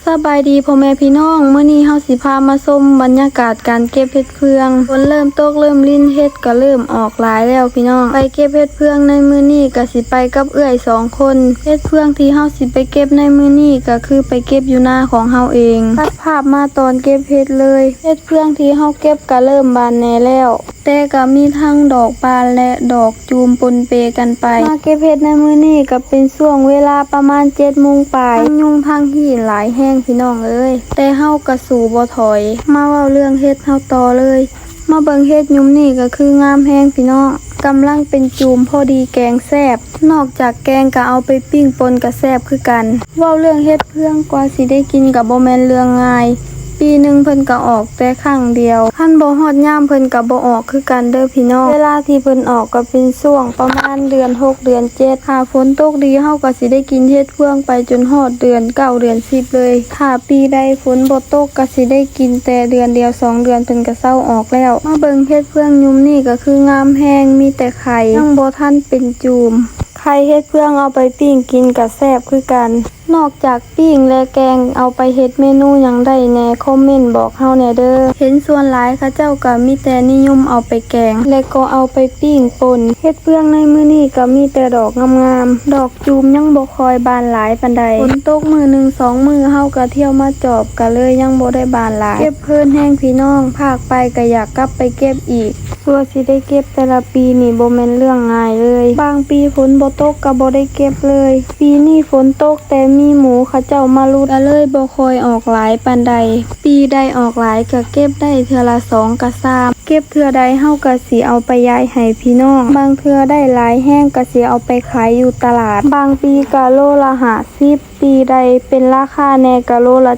สบายดีพ่อแม่พี่น้องมื้อนี้เฮาสิพามาชมบรรยากาศการเก็บเห็ดเฟืองฝนเริ่มตกเริ่มลิ้นเห็ดก็เริ่มออกหลายแล้วพี่น้องไปเก็บเห็ดเฟืองในมื้อนี้ก็สิไปกับเอื้อย2คนเห็ดเฟืองที่เฮาสิไปเก็บในมื้อนี้ก็คือไปเก็บอยู่หน้าของเฮาเองตัดภาพมาตอนเก็บเห็ดเลยเห็ดเฟืองที่เฮาเก็บก็เริ่มบานแหน่แล้วแต่ก็มีทั้งดอกบานและดอกจูมปนเปกันไปมาเก็บเห็ดในมื้อนี้ก็เป็นช่วงเวลาประมาณ 7:00 นปลายยุงทางหินหลายแห้งพี่น้องเอ้ยแต่เฮาก็สู่บ่ถอยมาเว้าเรื่องเฮ็ดเฮาต่อเลยมาเบิ่งเฮ็ดยุมนี่ก็คืองามแฮงพี่น้องกำลังเป็นจูมพอดีแกงแซ่บนอกจากแกงก็เอาไปปิ้งปนก็แซ่บคือกันเว้าเรื่องเฮ็ดเพื่องกว่าสิได้กินก็บ่แม่นเรื่องง่ายปีหนึ่งเพิ่นก็ออกแต่ครั้งเดียวคันบ่ฮอดยามเพิ่นก็บ่ออกคือกันเด้อพี่น้องเวลาที่เพิ่นออกก็เป็นช่วงประมาณเดือน6เดือน7ถ้าฝนตกดีเฮาก็สิได้กินเฮ็ดเฟืองไปจนฮอดเดือน9เดือน10เลยถ้าปีใดฝนบ่ตกก็สิได้กินแต่เดือนเดียว2เดือนเพิ่นก็เซาออกแล้วมาเบิ่งเฮ็ดเฟืองยุมนี่ก็คืองามแฮงมีแต่ไข่ยังบ่ทันเป็นจูมไข่เฮ็ดเฟืองเอาไปปิ้งกินก็แซ่บคือกันนอกจากปิ้งและแกงเอาไปเฮ็ดเมนูหยังได้แหน่คอมเมนต์บอกเฮาแหน่เด้อเห็นส่วนหลายเขาเจ้าก็มีแต่นิยมเอาไปแกงและก็เอาไปปิ้งป่นเฮ็ดเฟืองในมื้อนี้ก็มีแต่ดอกงามๆดอกจูมยังบ่ค่อยบานหลายปานใดฝนตกมื้อหนึ่ง2มื้อเฮาก็เที่ยวมาจอบก็เลยยังบ่ได้บานหลายเก็บเพิ่นแห้งพี่น้องภาคไปก็อยากกลับไปเก็บอีกส่วนสิได้เก็บแต่ละปีนี่บ่แม่นเรื่องง่ายเลยบางปีฝนบ่ตกก็บ่ได้เก็บเลยปีนี้ฝนตกแต่มีหมูเขาเจ้ามาลุดก็เลยบ่ค่อยออกหลายปานใดปีใดออกหลายก็เก็บได้เทื่อละ2กะ3เก็บเทื่อใดเฮาก็สิเอาไปย้ายให้พี่น้องบางเทื่อได้หลายแห้งก็สิเอาไปขายอยู่ตลาดบางปีก็โลละ50ปีใดเป็นราคาแน่ก็โลละ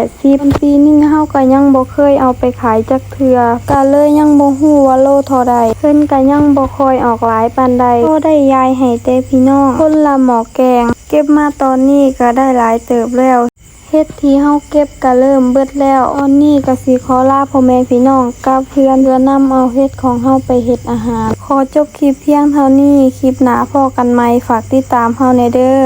7-80ปีนี้เฮาก็ยังบ่เคยเอาไปขายจักเทื่อก็เลยยังบ่ฮู้ว่าโลเท่าใดเพิ่นก็ยังบ่ค่อยออกหลายปานใดก็ได้ย้ายให้แต่พี่น้องคนละหม้อแกงเก็บมาตอนนี้ก็ได้หลายเติบแล้วเฮ็ดที่เฮาเก็บก็เริ่มเบิดแล้วตอนนี้ก็สิขอลาพ่อแม่พี่น้องกับเพื่อนนำเอาเฮ็ดของเฮาไปเฮ็ดอาหารขอจบคลิปเพียงเท่านี้คลิปหน้าพบกันใหม่ฝากติดตามเฮาแน่เด้อ